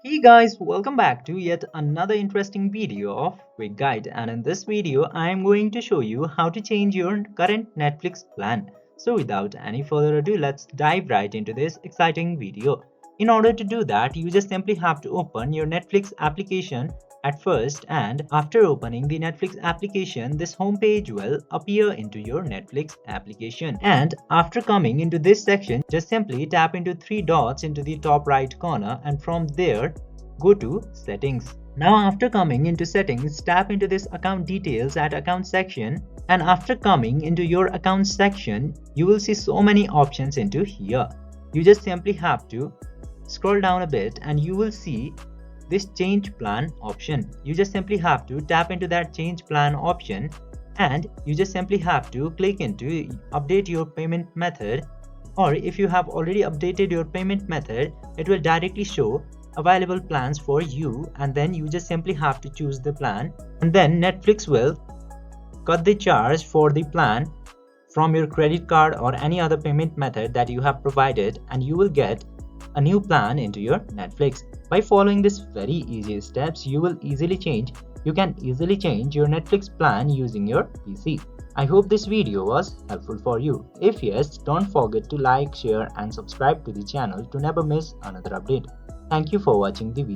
Hey guys, welcome back to yet another interesting video of Quick Guide, and in this video I am going to show you how to change your current Netflix plan. So without any further ado, let's dive right into this exciting video. In order to do that, you just simply have to open your Netflix application at first, and after opening the Netflix application, this homepage will appear into your Netflix application. And after coming into this section, just simply tap into three dots into the top right corner, and from there go to settings. Now after coming into settings, tap into this account details at account section, and after coming into your account section, you will see so many options into here. You just simply have to scroll down a bit and you will see this change plan option. You just simply have to tap into that change plan option, and you just simply have to click into update your payment method, or if you have already updated your payment method, it will directly show available plans for you, and then you just simply have to choose the plan, and then Netflix will cut the charge for the plan from your credit card or any other payment method that you have provided, and you will get a new plan into your Netflix. By following this very easy steps, you can easily change your Netflix plan using your PC. I hope this video was helpful for you. If yes, don't forget to like, share and subscribe to the channel to never miss another update. Thank you for watching the video.